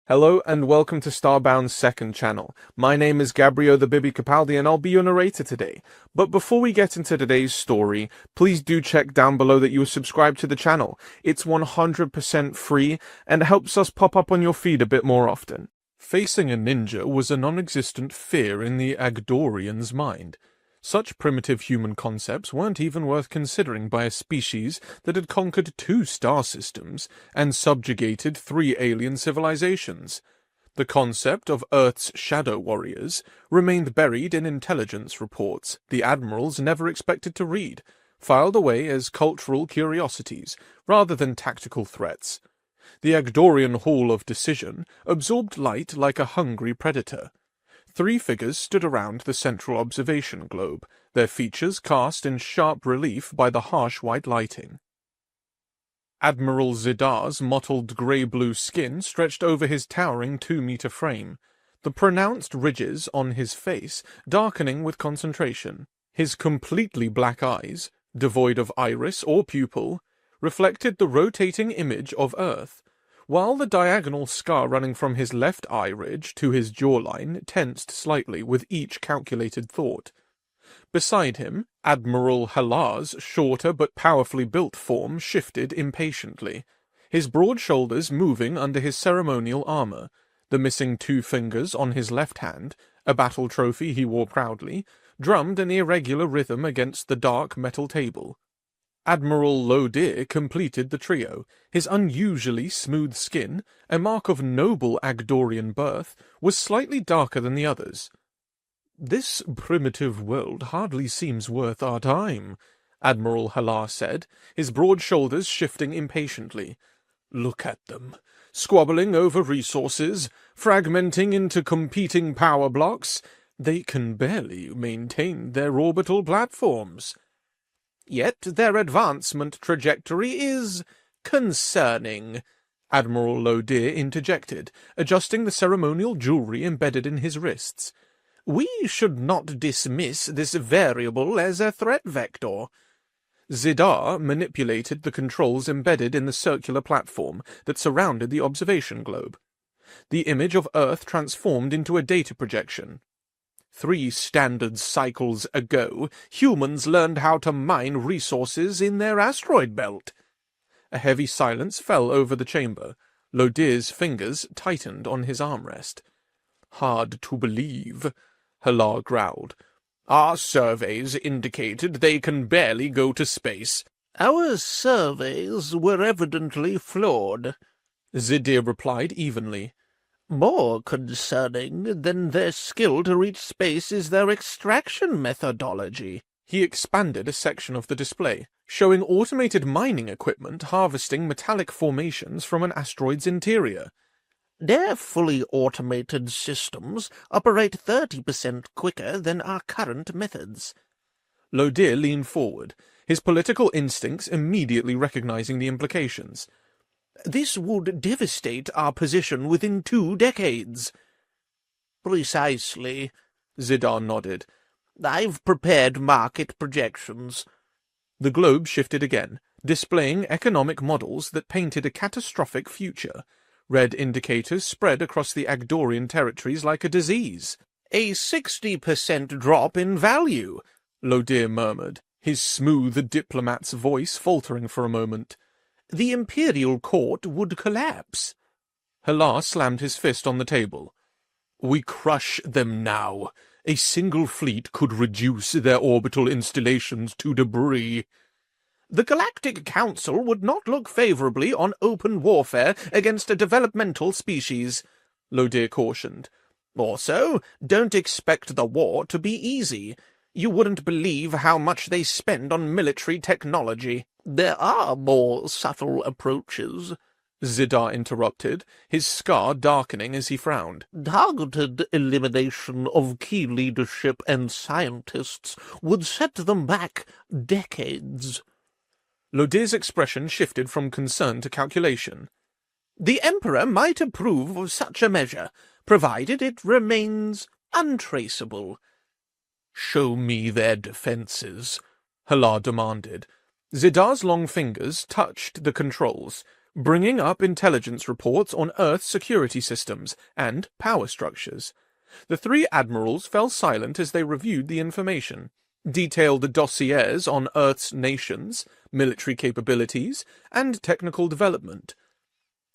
Hello and welcome to Starbound's second channel. My name is Gabriel the Bibi Capaldi and I'll be your narrator today. But before we get into today's story, please do check down below that you are subscribed to the channel. It's 100% free and helps us pop up on your feed a bit more often. Facing a ninja was a non-existent fear in the Agdorian's mind. Such primitive human concepts weren't even worth considering by a species that had conquered 2 star systems and subjugated 3 alien civilizations. The concept of Earth's shadow warriors remained buried in intelligence reports the admirals never expected to read, filed away as cultural curiosities rather than tactical threats. The Agdorian Hall of Decision absorbed light like a hungry predator. 3 figures stood around the central observation globe, their features cast in sharp relief by the harsh white lighting. Admiral Zidar's mottled grey-blue skin stretched over his towering 2-meter frame, the pronounced ridges on his face darkening with concentration. His completely black eyes, devoid of iris or pupil, reflected the rotating image of Earth, while the diagonal scar running from his left eye ridge to his jawline tensed slightly with each calculated thought. Beside him, Admiral Halar's shorter but powerfully built form shifted impatiently, his broad shoulders moving under his ceremonial armor, the missing 2 fingers on his left hand, a battle trophy he wore proudly, drummed an irregular rhythm against the dark metal table. Admiral Lodir completed the trio. His unusually smooth skin, a mark of noble Agdorian birth, was slightly darker than the others. "This primitive world hardly seems worth our time," Admiral Halar said, his broad shoulders shifting impatiently. "Look at them, squabbling over resources, fragmenting into competing power blocks. They can barely maintain their orbital platforms. Yet their advancement trajectory is concerning," Admiral Lodir interjected, adjusting the ceremonial jewelry embedded in his wrists. "We should not dismiss this variable as a threat vector." Zidar manipulated the controls embedded in the circular platform that surrounded the observation globe. The image of Earth transformed into a data projection. 3 standard cycles ago, humans learned how to mine resources in their asteroid belt. A heavy silence fell over the chamber. Lodir's fingers tightened on his armrest. "Hard to believe," Halar growled. "Our surveys indicated they can barely go to space." "Our surveys were evidently flawed," Zidir replied evenly. "More concerning than their skill to reach space is their extraction methodology." He expanded a section of the display, showing automated mining equipment harvesting metallic formations from an asteroid's interior. "Their fully automated systems operate 30% quicker than our current methods." Lodir leaned forward, his political instincts immediately recognizing the implications. "This would devastate our position within 2 decades. "Precisely," Zidar nodded. "I've prepared market projections." The globe shifted again, displaying economic models that painted a catastrophic future. Red indicators spread across the Agdorian territories like a disease. "A 60% drop in value," Lodir murmured, his smooth diplomat's voice faltering for a moment. "The imperial court would collapse." Halar slammed his fist on the table. "We crush them now. A single fleet could reduce their orbital installations to debris." "The Galactic Council would not look favorably on open warfare against a developmental species," Lodir cautioned. "Also, don't expect the war to be easy. You wouldn't believe how much they spend on military technology." "There are more subtle approaches," Zidar interrupted, his scar darkening as he frowned. "Targeted elimination of key leadership and scientists would set them back decades." Lodir's expression shifted from concern to calculation. "The Emperor might approve of such a measure, provided it remains untraceable." "Show me their defenses," Halar demanded. Zidar's long fingers touched the controls, bringing up intelligence reports on Earth's security systems and power structures. The three admirals fell silent as they reviewed the information, detailed dossiers on Earth's nations, military capabilities, and technical development.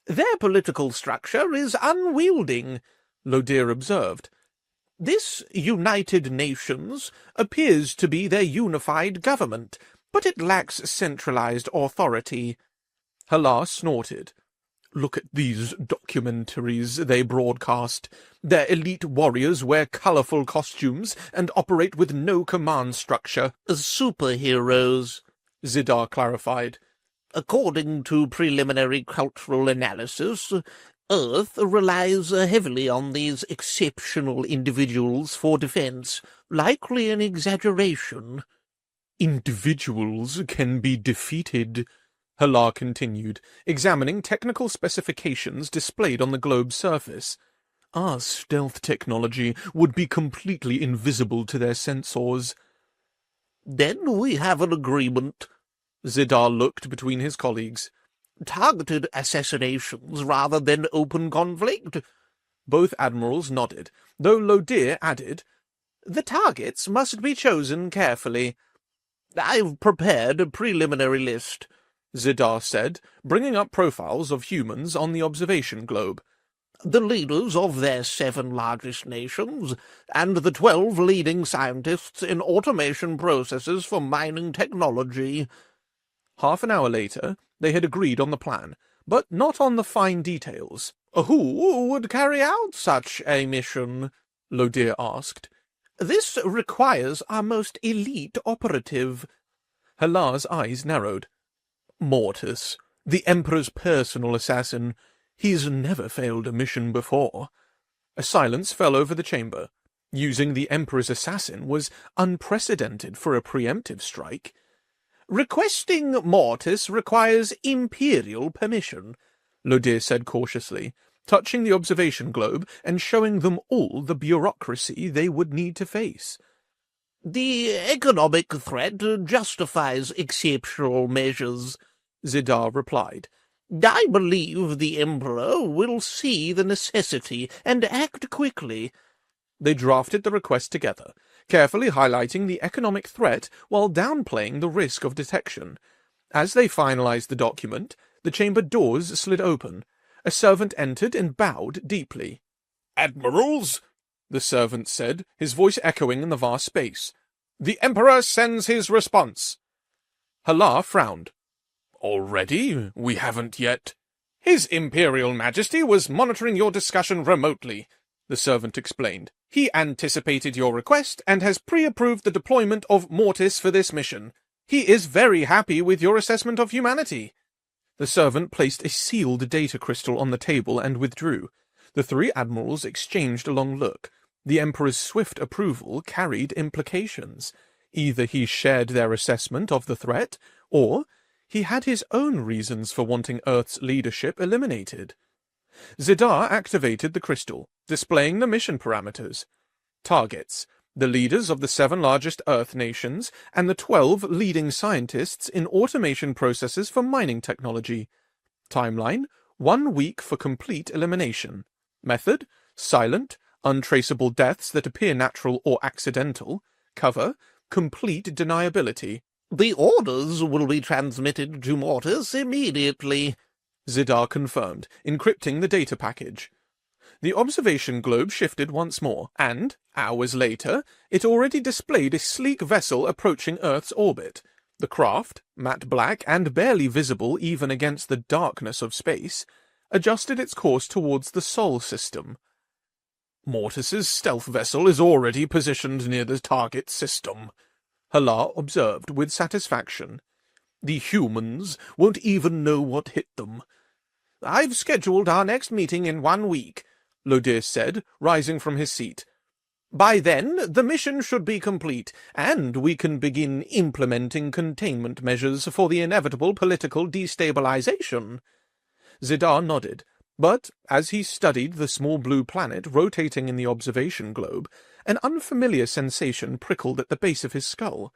"Their political structure is unwielding," Lodir observed. "This United Nations appears to be their unified government, but it lacks centralized authority." Halar snorted. "Look at these documentaries they broadcast. Their elite warriors wear colorful costumes and operate with no command structure." "Superheroes," Zidar clarified. "According to preliminary cultural analysis, Earth relies heavily on these exceptional individuals for defense. Likely an exaggeration." "Individuals can be defeated," Halar continued, examining technical specifications displayed on the globe's surface. "Our stealth technology would be completely invisible to their sensors." "Then we have an agreement." Zidar looked between his colleagues. "Targeted assassinations rather than open conflict." Both admirals nodded, though Lodir added, "The targets must be chosen carefully." "I've prepared a preliminary list," Zidar said, bringing up profiles of humans on the observation globe. "The leaders of their 7 largest nations, and the 12 leading scientists in automation processes for mining technology." Half an hour later, they had agreed on the plan, but not on the fine details. "Who would carry out such a mission?" Lodir asked. "This requires our most elite operative." Halar's eyes narrowed. "Mortis, the Emperor's personal assassin. He's never failed a mission before." A silence fell over the chamber. Using the Emperor's assassin was unprecedented for a preemptive strike. "Requesting Mortis requires Imperial permission," Lodir said cautiously, touching the observation globe and showing them all the bureaucracy they would need to face. "The economic threat justifies exceptional measures," Zidar replied. "I believe the Emperor will see the necessity and act quickly." They drafted the request together, carefully highlighting the economic threat while downplaying the risk of detection. As they finalized the document, the chamber doors slid open. A servant entered and bowed deeply. "Admirals," the servant said, his voice echoing in the vast space, "the Emperor sends his response." Halar frowned. "Already? We haven't yet." "His Imperial Majesty was monitoring your discussion remotely," the servant explained. "He anticipated your request and has pre-approved the deployment of Mortis for this mission. He is very happy with your assessment of humanity." The servant placed a sealed data crystal on the table and withdrew. The three admirals exchanged a long look. The Emperor's swift approval carried implications. Either he shared their assessment of the threat, or he had his own reasons for wanting Earth's leadership eliminated. Zidar activated the crystal, displaying the mission parameters. Targets: the leaders of the 7 largest Earth nations and the 12 leading scientists in automation processes for mining technology. Timeline: 1 week for complete elimination. Method: silent, untraceable deaths that appear natural or accidental. Cover: complete deniability. "The orders will be transmitted to Mortis immediately," Zidar confirmed, encrypting the data package. The observation globe shifted once more, and, hours later, it already displayed a sleek vessel approaching Earth's orbit. The craft, matte black and barely visible even against the darkness of space, adjusted its course towards the Sol system. "Mortis's stealth vessel is already positioned near the target system," Halar observed with satisfaction. "The humans won't even know what hit them." "I've scheduled our next meeting in 1 week," Lodir said, rising from his seat. "By then, the mission should be complete, and we can begin implementing containment measures for the inevitable political destabilization." Zidar nodded, but as he studied the small blue planet rotating in the observation globe, an unfamiliar sensation prickled at the base of his skull.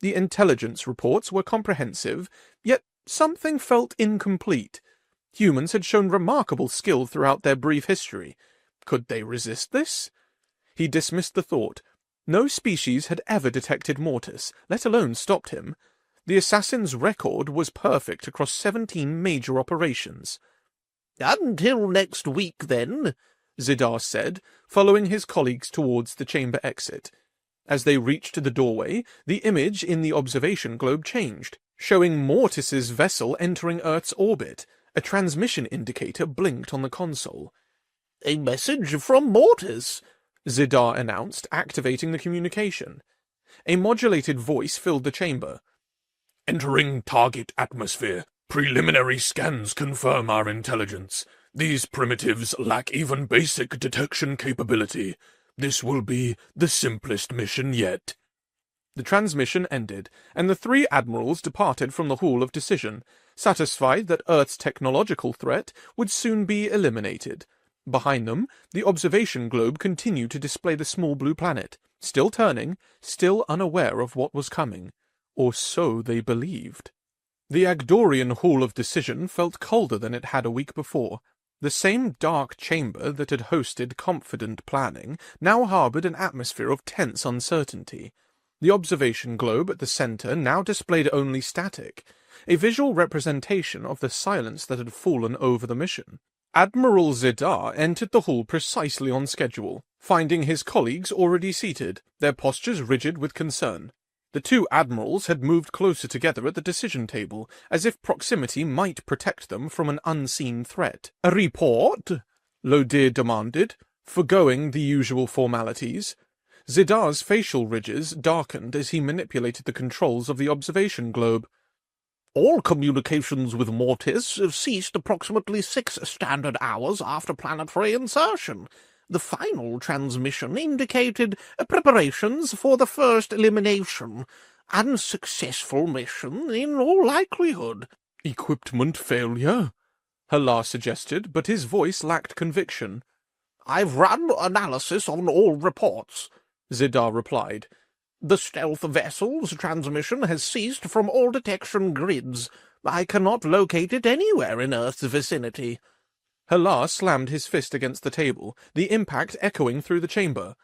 The intelligence reports were comprehensive, yet something felt incomplete. Humans had shown remarkable skill throughout their brief history. Could they resist this? He dismissed the thought. No species had ever detected Mortis, let alone stopped him. The assassin's record was perfect across 17 major operations. "Until next week, then," Zidar said, following his colleagues towards the chamber exit. As they reached the doorway, the image in the observation globe changed, showing Mortis's vessel entering Earth's orbit. A transmission indicator blinked on the console. "A message from Mortis," Zidar announced, activating the communication. A modulated voice filled the chamber. "Entering target atmosphere. Preliminary scans confirm our intelligence. These primitives lack even basic detection capability. This will be the simplest mission yet." The transmission ended, and the three admirals departed from the Hall of Decision, satisfied that Earth's technological threat would soon be eliminated. Behind them, the observation globe continued to display the small blue planet, still turning, still unaware of what was coming. Or so they believed. The Agdorian Hall of Decision felt colder than it had a week before. The same dark chamber that had hosted confident planning now harbored an atmosphere of tense uncertainty. The observation globe at the center now displayed only static, a visual representation of the silence that had fallen over the mission. Admiral Zidar entered the hall precisely on schedule, finding his colleagues already seated, their postures rigid with concern. The two admirals had moved closer together at the decision table, as if proximity might protect them from an unseen threat. "A report?" Lodir demanded, forgoing the usual formalities. Zidar's facial ridges darkened as he manipulated the controls of the observation globe. "All communications with Mortis have ceased approximately 6 standard hours after planetary insertion. The final transmission indicated preparations for the first elimination. Unsuccessful mission in all likelihood." "Equipment failure?" Halar suggested, but his voice lacked conviction. "I've run analysis on all reports," Zidar replied. "The stealth vessel's transmission has ceased from all detection grids. I cannot locate it anywhere in Earth's vicinity." Halar slammed his fist against the table, the impact echoing through the chamber.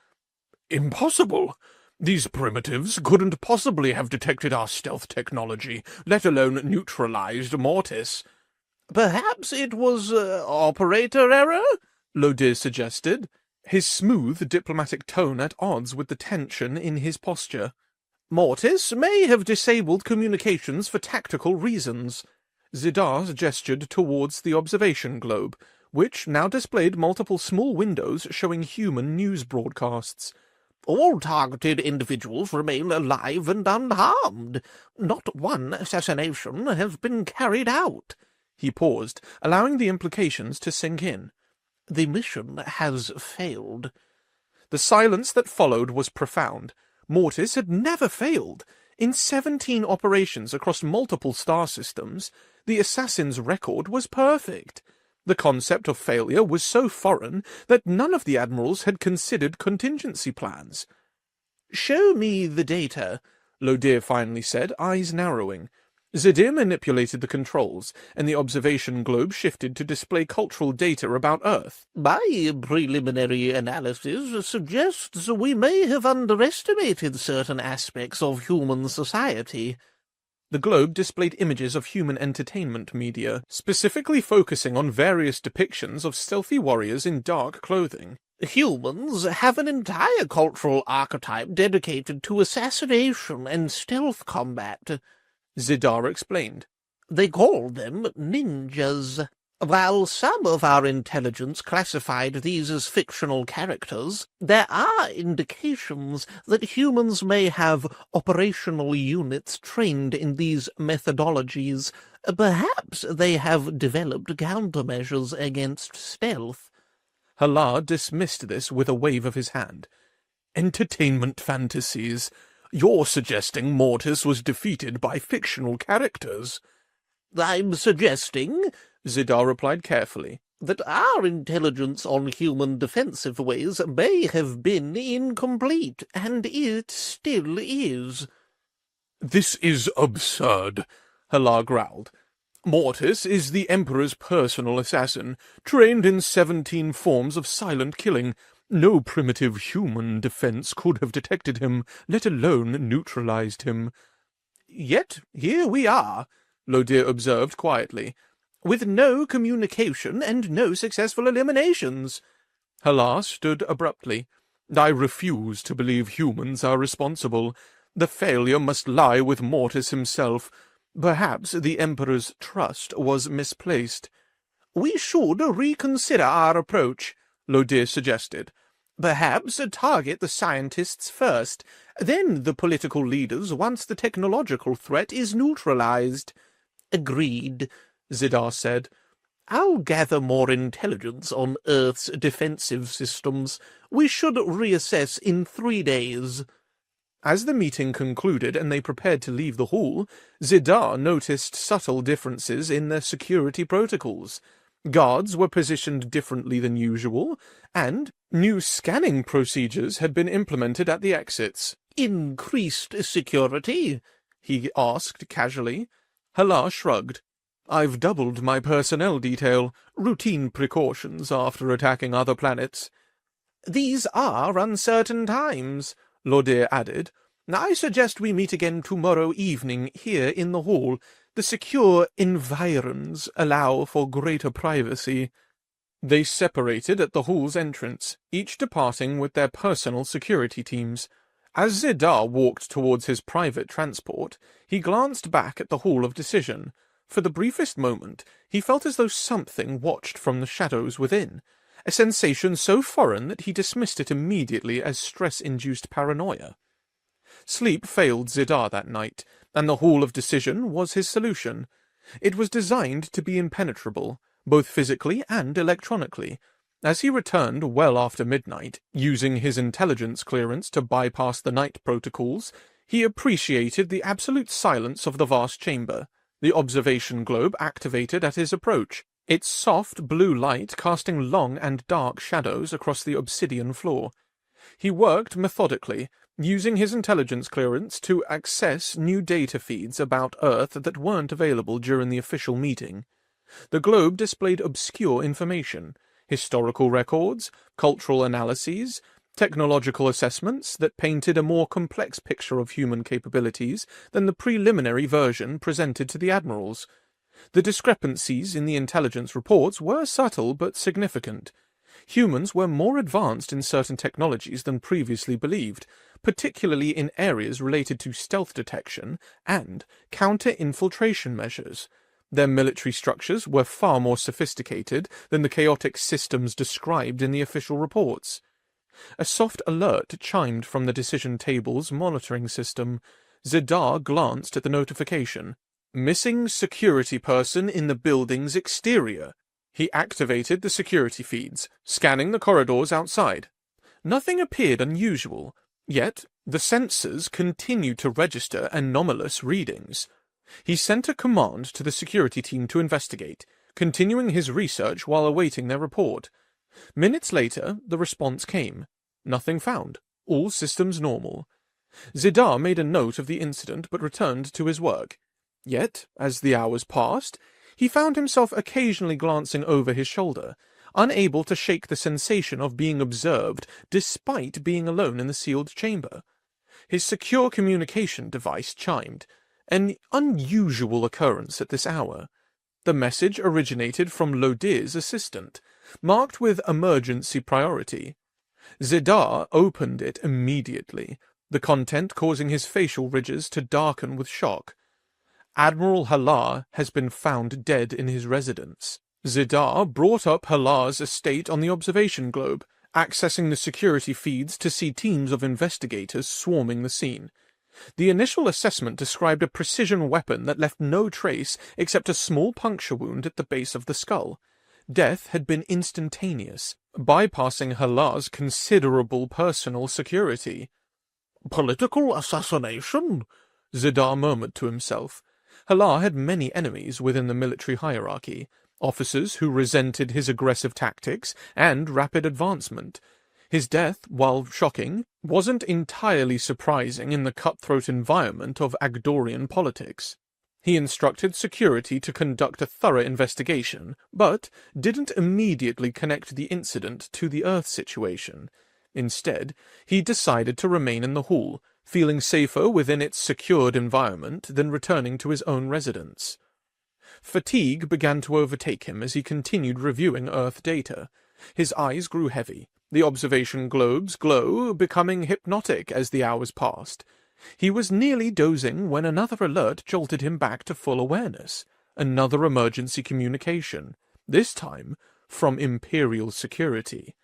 "Impossible! These primitives couldn't possibly have detected our stealth technology, let alone neutralized Mortis." "Perhaps it was operator error?" Lodir suggested, his smooth diplomatic tone at odds with the tension in his posture. "Mortis may have disabled communications for tactical reasons." Zidar gestured towards the observation globe, which now displayed multiple small windows showing human news broadcasts. "All targeted individuals remain alive and unharmed. Not one assassination has been carried out." He paused, allowing the implications to sink in. "The mission has failed." The silence that followed was profound. Mortis had never failed. In 17 operations across multiple star systems, the assassin's record was perfect. The concept of failure was so foreign that none of the admirals had considered contingency plans. "Show me the data," Lodir finally said, eyes narrowing. Zidir manipulated the controls, and the observation globe shifted to display cultural data about Earth. "My preliminary analysis suggests we may have underestimated certain aspects of human society." The globe displayed images of human entertainment media, specifically focusing on various depictions of stealthy warriors in dark clothing. "Humans have an entire cultural archetype dedicated to assassination and stealth combat," Zidar explained. "They call them ninjas. While some of our intelligence classified these as fictional characters, there are indications that humans may have operational units trained in these methodologies. Perhaps they have developed countermeasures against stealth." Halar dismissed this with a wave of his hand. "Entertainment fantasies. You're suggesting Mortis was defeated by fictional characters." "I'm suggesting," Zidar replied carefully, "that our intelligence on human defensive ways may have been incomplete, and it still is." "This is absurd," Halar growled. Mortis is the Emperor's personal assassin, trained in 17 forms of silent killing. No primitive human defense could have detected him, let alone neutralized him. Yet here we are, Lodir observed quietly, with no communication and no successful eliminations. Halar stood abruptly. I refuse to believe humans are responsible. The failure must lie with Mortis himself. Perhaps the Emperor's trust was misplaced. We should reconsider our approach, Lodir suggested. Perhaps target the scientists first, then the political leaders once the technological threat is neutralized. Agreed, Zidar said. I'll gather more intelligence on Earth's defensive systems. We should reassess in 3 days. As the meeting concluded and they prepared to leave the hall, Zidar noticed subtle differences in their security protocols. Guards were positioned differently than usual, and new scanning procedures had been implemented at the exits. Increased security? He asked casually. Halar shrugged. I've doubled my personnel detail, routine precautions after attacking other planets. These are uncertain times, Lodir added. I suggest we meet again tomorrow evening here in the hall. The secure environs allow for greater privacy. They separated at the hall's entrance, each departing with their personal security teams. As Zidar walked towards his private transport, he glanced back at the Hall of Decision. For the briefest moment, he felt as though something watched from the shadows within, a sensation so foreign that he dismissed it immediately as stress-induced paranoia. Sleep failed Zidar that night, and the Hall of Decision was his solution. It was designed to be impenetrable, both physically and electronically. As he returned well after midnight, using his intelligence clearance to bypass the night protocols, he appreciated the absolute silence of the vast chamber. The observation globe activated at his approach, its soft blue light casting long and dark shadows across the obsidian floor. He worked methodically, using his intelligence clearance to access new data feeds about Earth that weren't available during the official meeting. The globe displayed obscure information, historical records, cultural analyses, technological assessments that painted a more complex picture of human capabilities than the preliminary version presented to the admirals. The discrepancies in the intelligence reports were subtle but significant. Humans were more advanced in certain technologies than previously believed, particularly in areas related to stealth detection and counter-infiltration measures. Their military structures were far more sophisticated than the chaotic systems described in the official reports. A soft alert chimed from the decision table's monitoring system. Zidar glanced at the notification. Missing security person in the building's exterior. He activated the security feeds, scanning the corridors outside. Nothing appeared unusual, yet the sensors continued to register anomalous readings. He sent a command to the security team to investigate, continuing his research while awaiting their report. Minutes later, the response came. Nothing found. All systems normal. Zidar made a note of the incident but returned to his work. Yet, as the hours passed, he found himself occasionally glancing over his shoulder, unable to shake the sensation of being observed despite being alone in the sealed chamber. His secure communication device chimed, an unusual occurrence at this hour. The message originated from Lodir's assistant, marked with emergency priority. Zidar opened it immediately, the content causing his facial ridges to darken with shock. Admiral Halar has been found dead in his residence. Zidar brought up Halar's estate on the observation globe, accessing the security feeds to see teams of investigators swarming the scene. The initial assessment described a precision weapon that left no trace except a small puncture wound at the base of the skull. Death had been instantaneous, bypassing Halar's considerable personal security. Political assassination? Zidar murmured to himself. Halar had many enemies within the military hierarchy, officers who resented his aggressive tactics and rapid advancement. His death, while shocking, wasn't entirely surprising in the cutthroat environment of Agdorian politics. He instructed security to conduct a thorough investigation, but didn't immediately connect the incident to the Earth situation. Instead, he decided to remain in the hall, feeling safer within its secured environment than returning to his own residence. Fatigue began to overtake him as he continued reviewing Earth data. His eyes grew heavy, the observation globe's glow becoming hypnotic as the hours passed. He was nearly dozing when another alert jolted him back to full awareness. Another emergency communication, this time from Imperial security.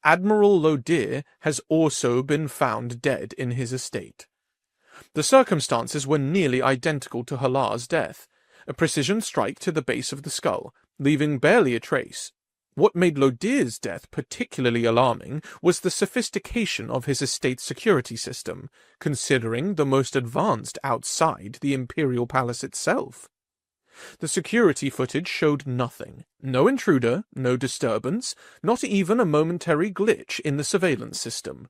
Admiral Lodir has also been found dead in his estate. The circumstances were nearly identical to Halar's death, a precision strike to the base of the skull, leaving barely a trace. What made Lodir's death particularly alarming was the sophistication of his estate's security system, considering the most advanced outside the Imperial Palace itself. The security footage showed nothing. No intruder, no disturbance, not even a momentary glitch in the surveillance system.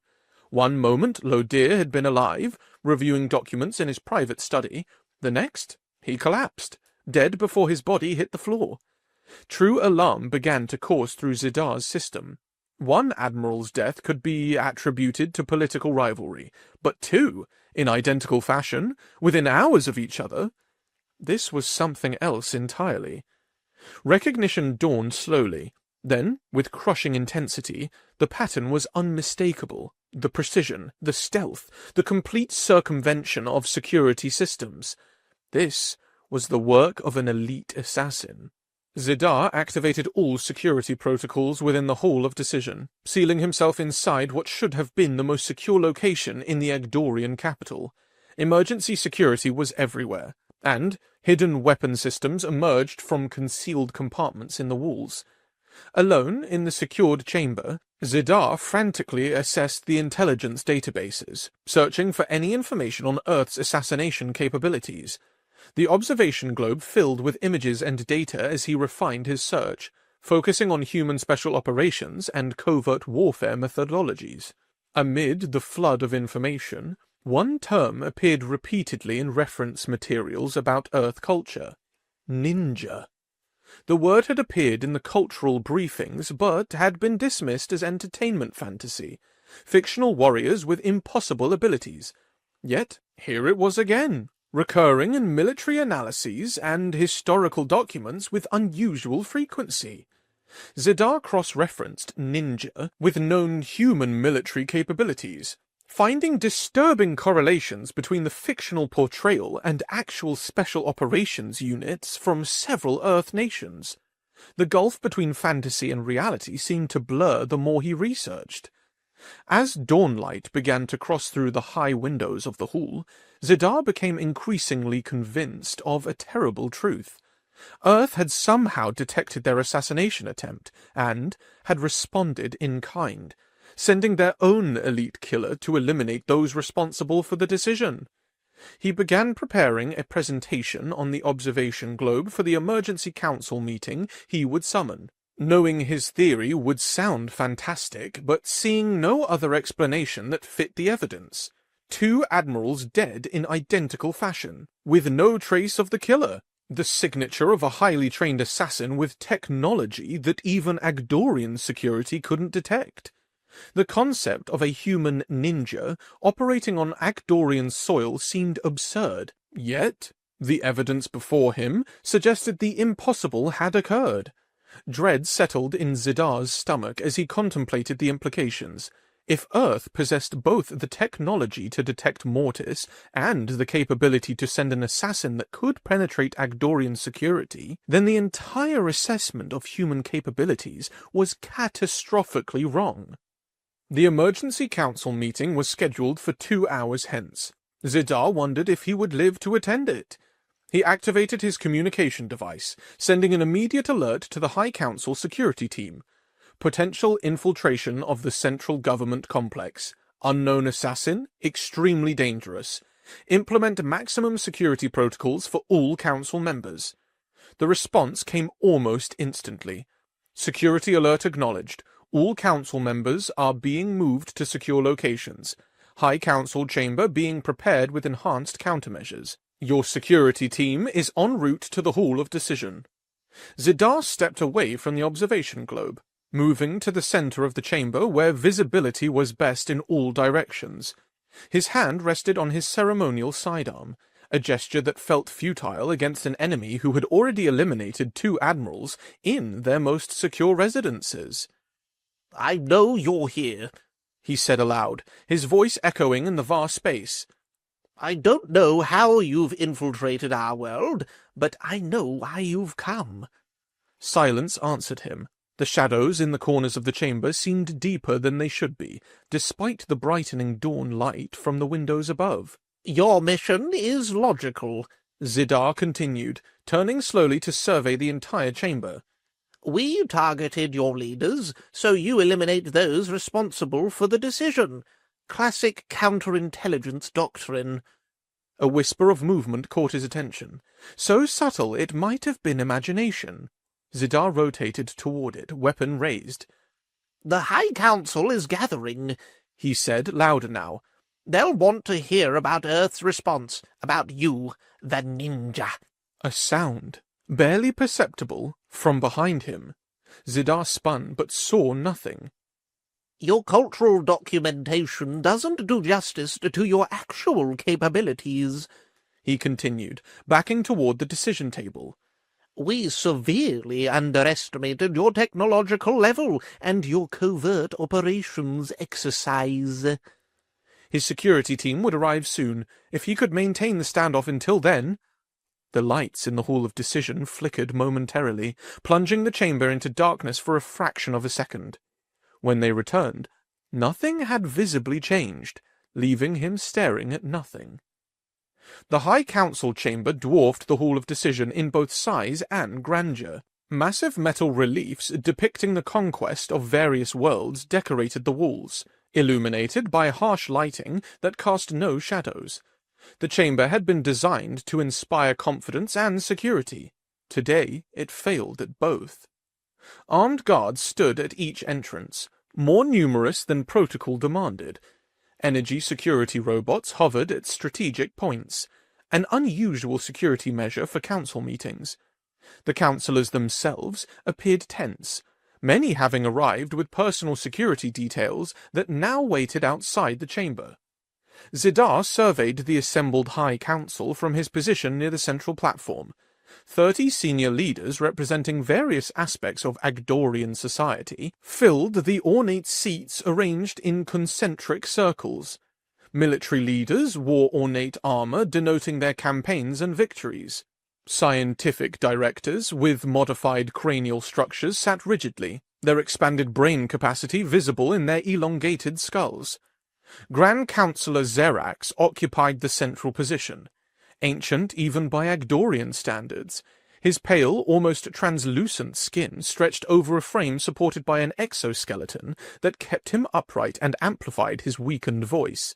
One moment Lodir had been alive, reviewing documents in his private study. The next, he collapsed, dead before his body hit the floor. True alarm began to course through Zidar's system. One admiral's death could be attributed to political rivalry, but two, in identical fashion, within hours of each other, this was something else entirely. Recognition dawned slowly. Then, with crushing intensity, the pattern was unmistakable. The precision, the stealth, the complete circumvention of security systems. This was the work of an elite assassin. Zidar activated all security protocols within the Hall of Decision, sealing himself inside what should have been the most secure location in the Agdorian capital. Emergency security was everywhere, and hidden weapon systems emerged from concealed compartments in the walls. Alone in the secured chamber, Zidar frantically assessed the intelligence databases, searching for any information on Earth's assassination capabilities. The observation globe filled with images and data as he refined his search, focusing on human special operations and covert warfare methodologies. Amid the flood of information, one term appeared repeatedly in reference materials about Earth culture: ninja. The word had appeared in the cultural briefings, but had been dismissed as entertainment fantasy, fictional warriors with impossible abilities. Yet here it was again, recurring in military analyses and historical documents with unusual frequency. Zidar cross-referenced ninja with known human military capabilities, finding disturbing correlations between the fictional portrayal and actual special operations units from several Earth nations. The gulf between fantasy and reality seemed to blur the more he researched. As dawnlight began to cross through the high windows of the hall, Zidar became increasingly convinced of a terrible truth. Earth had somehow detected their assassination attempt, and had responded in kind, sending their own elite killer to eliminate those responsible for the decision. He began preparing a presentation on the observation globe for the emergency council meeting he would summon, knowing his theory would sound fantastic, but seeing no other explanation that fit the evidence. 2 admirals dead in identical fashion, with no trace of the killer. The signature of a highly trained assassin with technology that even Agdorian security couldn't detect. The concept of a human ninja operating on Agdorian soil seemed absurd, yet the evidence before him suggested the impossible had occurred. Dread settled in Zidar's stomach as he contemplated the implications. If Earth possessed both the technology to detect Mortis and the capability to send an assassin that could penetrate Agdorian security, then the entire assessment of human capabilities was catastrophically wrong. The emergency council meeting was scheduled for 2 hours hence. Zidar wondered if he would live to attend it. He activated his communication device, sending an immediate alert to the High Council security team. Potential infiltration of the central government complex. Unknown assassin, extremely dangerous. Implement maximum security protocols for all council members. The response came almost instantly. Security alert acknowledged. All council members are being moved to secure locations. High Council chamber being prepared with enhanced countermeasures. Your security team is en route to the Hall of Decision. Zidar stepped away from the observation globe, moving to the center of the chamber where visibility was best in all directions. His hand rested on his ceremonial sidearm, a gesture that felt futile against an enemy who had already eliminated 2 admirals in their most secure residences. "I know you're here," he said aloud, his voice echoing in the vast space. "I don't know how you've infiltrated our world, but I know why you've come." Silence answered him. The shadows in the corners of the chamber seemed deeper than they should be, despite the brightening dawn light from the windows above. "Your mission is logical," Zidar continued, turning slowly to survey the entire chamber. "We targeted your leaders, so you eliminate those responsible for the decision. Classic counterintelligence doctrine." A whisper of movement caught his attention, so subtle it might have been imagination. Zidar rotated toward it, weapon raised. "The High Council is gathering," he said, louder now. "They'll want to hear about Earth's response, about you, the ninja." A sound, barely perceptible, from behind him. Zidar spun, but saw nothing. "Your cultural documentation doesn't do justice to your actual capabilities," he continued, backing toward the decision table. "We severely underestimated your technological level and your covert operations exercise." His security team would arrive soon, if he could maintain the standoff until then. The lights in the Hall of Decision flickered momentarily, plunging the chamber into darkness for a fraction of a second. When they returned, nothing had visibly changed, leaving him staring at nothing. The High Council chamber dwarfed the Hall of Decision in both size and grandeur. Massive metal reliefs depicting the conquest of various worlds decorated the walls, illuminated by harsh lighting that cast no shadows. The chamber had been designed to inspire confidence and security. Today it failed at both. Armed guards stood at each entrance, more numerous than protocol demanded. Energy security robots hovered at strategic points, an unusual security measure for council meetings. The councillors themselves appeared tense, many having arrived with personal security details that now waited outside the chamber. Zidar surveyed the assembled High Council from his position near the central platform. 30 senior leaders representing various aspects of Agdorian society filled the ornate seats arranged in concentric circles. Military leaders wore ornate armor denoting their campaigns and victories. Scientific directors with modified cranial structures sat rigidly, their expanded brain capacity visible in their elongated skulls. Grand Councillor Zerax occupied the central position, ancient even by Agdorian standards. His pale, almost translucent skin stretched over a frame supported by an exoskeleton that kept him upright and amplified his weakened voice.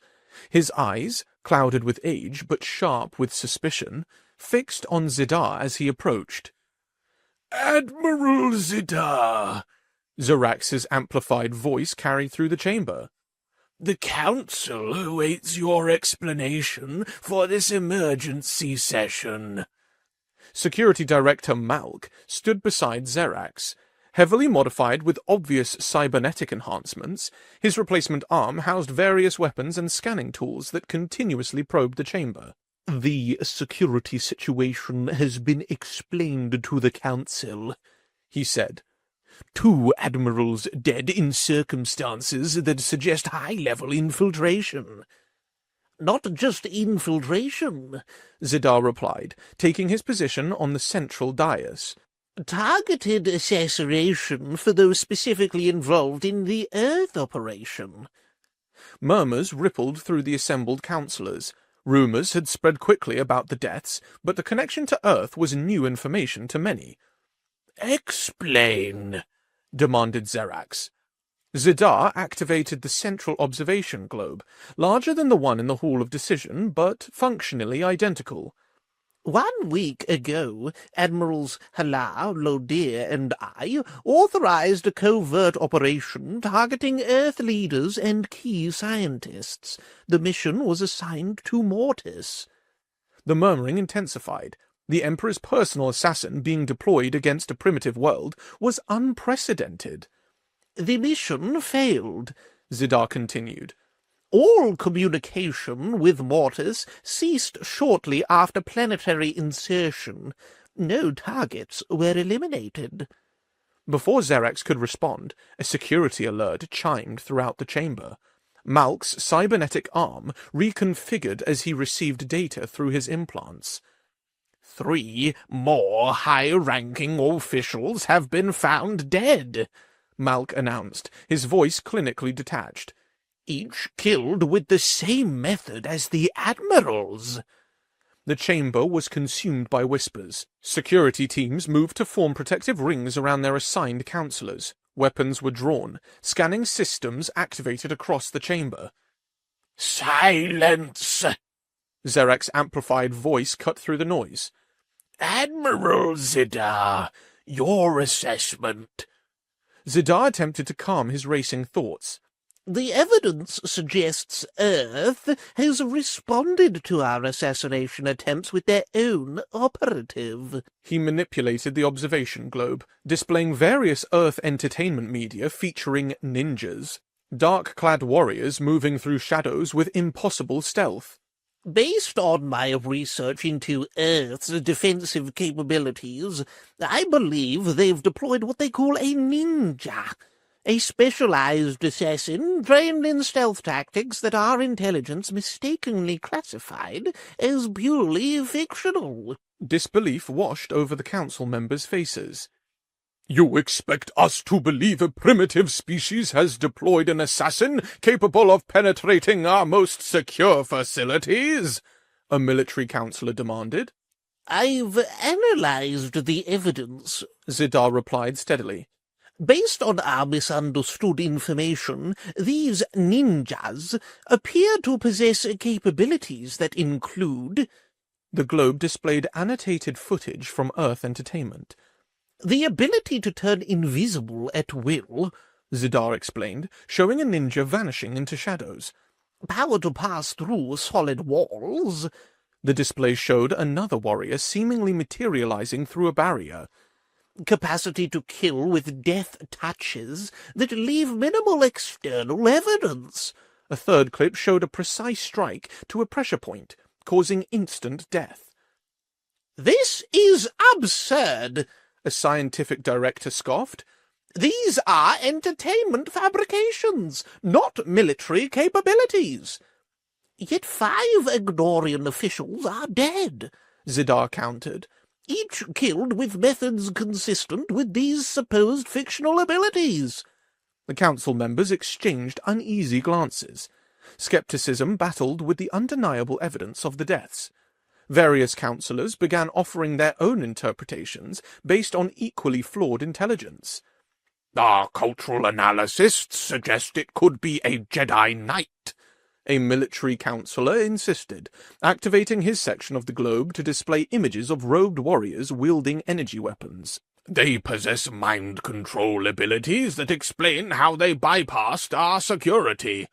His eyes, clouded with age but sharp with suspicion, fixed on Zidar as he approached. "Admiral Zidar," Zerax's amplified voice carried through the chamber. "The Council awaits your explanation for this emergency session." Security Director Malk stood beside Zerax. Heavily modified with obvious cybernetic enhancements, his replacement arm housed various weapons and scanning tools that continuously probed the chamber. "The security situation has been explained to the Council," he said. 2 admirals dead in circumstances that suggest high-level infiltration." "Not just infiltration," Zidar replied, taking his position on the central dais. "Targeted assassination for those specifically involved in the Earth operation." Murmurs rippled through the assembled councillors. Rumours had spread quickly about the deaths, but the connection to Earth was new information to many. "Explain," demanded Zerax. Zidar activated the central observation globe, larger than the one in the Hall of Decision, but functionally identical. 1 week ago, Admirals Hala, Lodir, and I authorized a covert operation targeting Earth leaders and key scientists. The mission was assigned to Mortis." The murmuring intensified. The Emperor's personal assassin being deployed against a primitive world was unprecedented. "The mission failed," Zidar continued. "All communication with Mortis ceased shortly after planetary insertion. No targets were eliminated." Before Xerax could respond, a security alert chimed throughout the chamber. Malk's cybernetic arm reconfigured as he received data through his implants. 3 more high-ranking officials have been found dead," Malk announced, his voice clinically detached. "Each killed with the same method as the admirals." The chamber was consumed by whispers. Security teams moved to form protective rings around their assigned counselors. Weapons were drawn. Scanning systems activated across the chamber. "Silence!" Xerax's amplified voice cut through the noise. "Admiral Zidar, your assessment." Zidar attempted to calm his racing thoughts. "The evidence suggests Earth has responded to our assassination attempts with their own operative." He manipulated the observation globe, displaying various Earth entertainment media featuring ninjas, dark-clad warriors moving through shadows with impossible stealth. "Based on my research into Earth's defensive capabilities, I believe they've deployed what they call a ninja, a specialized assassin trained in stealth tactics that our intelligence mistakenly classified as purely fictional." Disbelief washed over the council members' faces. You expect us to believe a primitive species has deployed an assassin capable of penetrating our most secure facilities? A military counselor demanded. "I've analyzed the evidence," Zidar replied steadily. "Based on our misunderstood information, these ninjas appear to possess capabilities that include—" The globe displayed annotated footage from Earth Entertainment. "the ability to turn invisible at will," Zidar explained, showing a ninja vanishing into shadows. "power to pass through solid walls." The display showed another warrior seemingly materializing through a barrier. "Capacity to kill with death touches that leave minimal external evidence." A third clip showed a precise strike to a pressure point, causing instant death. "This is absurd," a scientific director scoffed. "These are entertainment fabrications, not military capabilities." "Yet 5 Agdorian officials are dead," Zidar countered. "each killed with methods consistent with these supposed fictional abilities." The council members exchanged uneasy glances. Skepticism battled with the undeniable evidence of the deaths. Various councillors began offering their own interpretations based on equally flawed intelligence. Our cultural analysts suggest it could be a Jedi Knight, a military councillor insisted, activating his section of the globe to display images of robed warriors wielding energy weapons. They possess mind control abilities that explain how they bypassed our security.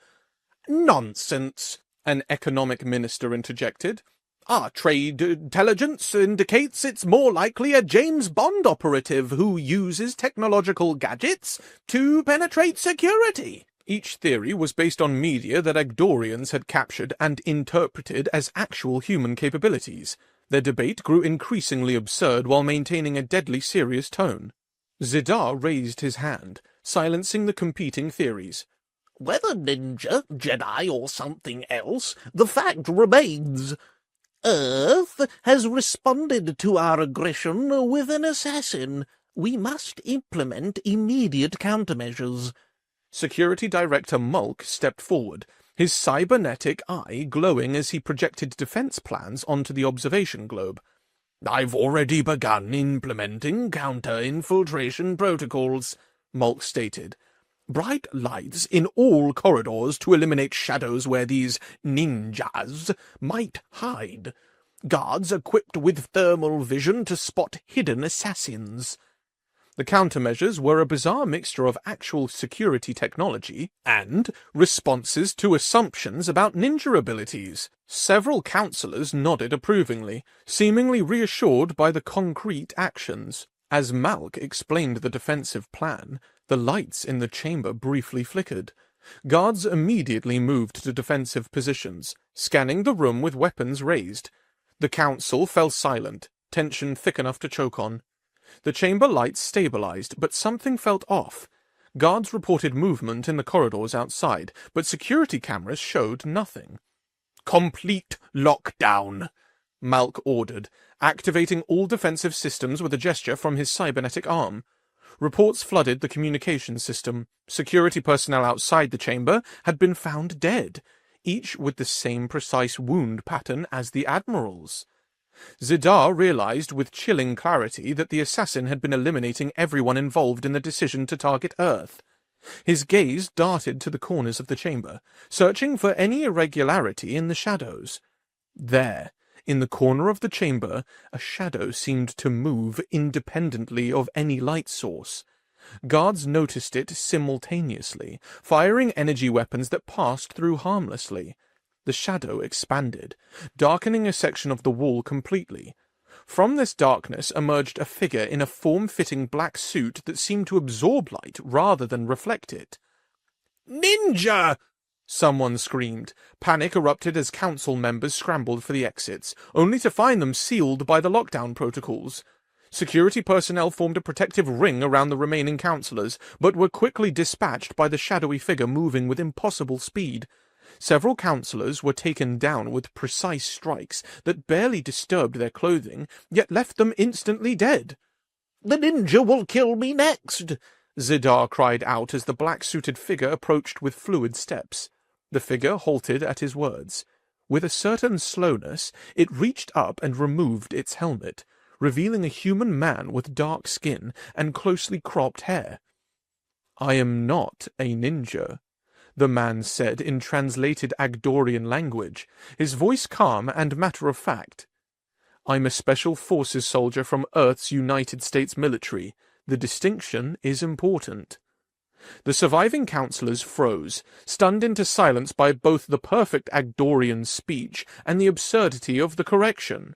Nonsense, an economic minister interjected. Our trade intelligence indicates it's more likely a James Bond operative who uses technological gadgets to penetrate security. Each theory was based on media that Agdorians had captured and interpreted as actual human capabilities. Their debate grew increasingly absurd while maintaining a deadly serious tone. Zidar raised his hand, silencing the competing theories. "Whether ninja, Jedi, or something else, the fact remains. Earth has responded to our aggression with an assassin. We must implement immediate countermeasures." Security Director Mulk stepped forward, his cybernetic eye glowing as he projected defense plans onto the observation globe. "I've already begun implementing counter-infiltration protocols," Mulk stated. Bright lights in all corridors to eliminate shadows where these ninjas might hide. Guards equipped with thermal vision to spot hidden assassins. The countermeasures were a bizarre mixture of actual security technology and responses to assumptions about ninja abilities. Several counselors nodded approvingly, seemingly reassured by the concrete actions. As Malk explained the defensive plan, the lights in the chamber briefly flickered. Guards immediately moved to defensive positions, scanning the room with weapons raised. The council fell silent, tension thick enough to choke on. The chamber lights stabilized, but something felt off. Guards reported movement in the corridors outside, but security cameras showed nothing. "Complete lockdown," Malk ordered, activating all defensive systems with a gesture from his cybernetic arm. Reports flooded the communication system. Security personnel outside the chamber had been found dead, each with the same precise wound pattern as the Admiral's. Zidar realized with chilling clarity that the assassin had been eliminating everyone involved in the decision to target Earth. His gaze darted to the corners of the chamber, searching for any irregularity in the shadows. There, in the corner of the chamber, a shadow seemed to move independently of any light source. Guards noticed it simultaneously, firing energy weapons that passed through harmlessly. The shadow expanded, darkening a section of the wall completely. From this darkness emerged a figure in a form-fitting black suit that seemed to absorb light rather than reflect it. "Ninja!" someone screamed. Panic erupted as council members scrambled for the exits, only to find them sealed by the lockdown protocols. Security personnel formed a protective ring around the remaining councillors, but were quickly dispatched by the shadowy figure moving with impossible speed. Several councillors were taken down with precise strikes that barely disturbed their clothing, yet left them instantly dead. "The ninja will kill me next!" Zidar cried out as the black-suited figure approached with fluid steps. The figure halted at his words. With a certain slowness, it reached up and removed its helmet, revealing a human man with dark skin and closely cropped hair. "I am not a ninja," the man said in translated Agdorian language, his voice calm and matter-of-fact. "I'm a Special Forces soldier from Earth's United States military. The distinction is important." The surviving councillors froze, stunned into silence by both the perfect Agdorian speech and the absurdity of the correction.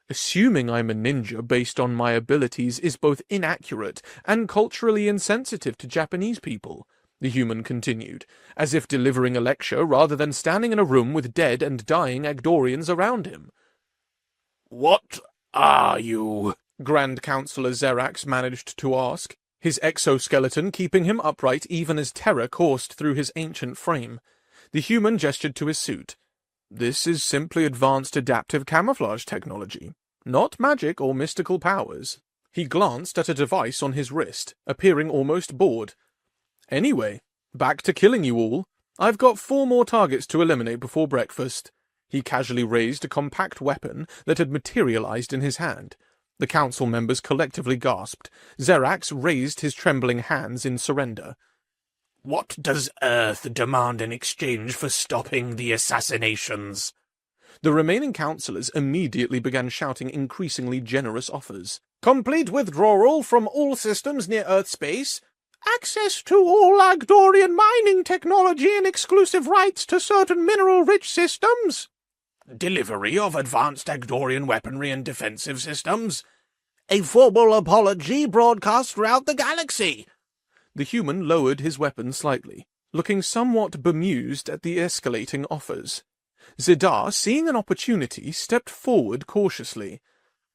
"Assuming I'm a ninja based on my abilities is both inaccurate and culturally insensitive to Japanese people," the human continued, as if delivering a lecture rather than standing in a room with dead and dying Agdorians around him. What are you? Grand Councillor Zerax managed to ask, his exoskeleton keeping him upright even as terror coursed through his ancient frame. The human gestured to his suit. "This is simply advanced adaptive camouflage technology, not magic or mystical powers." He glanced at a device on his wrist, appearing almost bored. "Anyway, back to killing you all. I've got 4 more targets to eliminate before breakfast." He casually raised a compact weapon that had materialized in his hand. The council members collectively gasped. Zerax raised his trembling hands in surrender. "What does Earth demand in exchange for stopping the assassinations?" The remaining councillors immediately began shouting increasingly generous offers. "Complete withdrawal from all systems near Earth space, access to all Agdorian mining technology and exclusive rights to certain mineral-rich systems, Delivery of advanced Agdorian weaponry and defensive systems, a formal apology broadcast throughout the galaxy." The human lowered his weapon slightly, looking somewhat bemused at the escalating offers. Zidar, seeing an opportunity, stepped forward cautiously.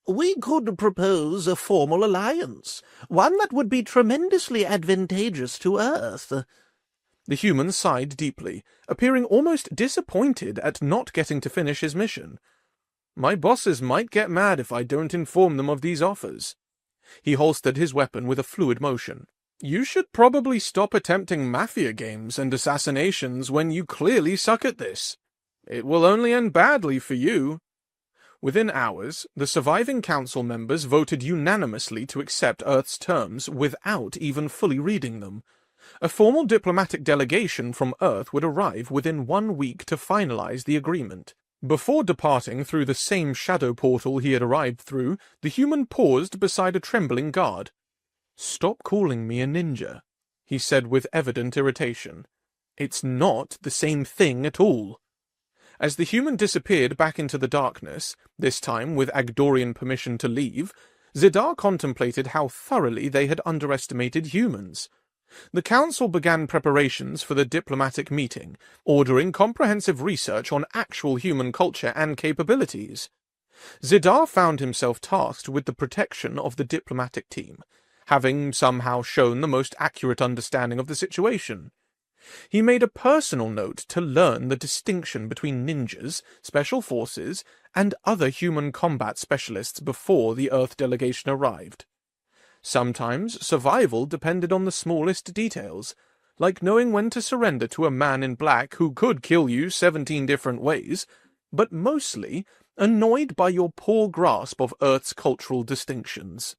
"We could propose a formal alliance, one that would be tremendously advantageous to Earth." The human sighed deeply, appearing almost disappointed at not getting to finish his mission. "My bosses might get mad if I don't inform them of these offers." He holstered his weapon with a fluid motion. "You should probably stop attempting mafia games and assassinations when you clearly suck at this. It will only end badly for you." Within hours, the surviving council members voted unanimously to accept Earth's terms without even fully reading them. A formal diplomatic delegation from Earth would arrive within 1 week to finalize the agreement. Before departing through the same shadow portal he had arrived through, the human paused beside a trembling guard. "Stop calling me a ninja," he said with evident irritation. "It's not the same thing at all." As the human disappeared back into the darkness, this time with Agdorian permission to leave, Zidar contemplated how thoroughly they had underestimated humans. The council began preparations for the diplomatic meeting, ordering comprehensive research on actual human culture and capabilities. Zidar found himself tasked with the protection of the diplomatic team, having somehow shown the most accurate understanding of the situation. He made a personal note to learn the distinction between ninjas, special forces, and other human combat specialists before the Earth delegation arrived. Sometimes survival depended on the smallest details, like knowing when to surrender to a man in black who could kill you 17 different ways, but mostly annoyed by your poor grasp of Earth's cultural distinctions.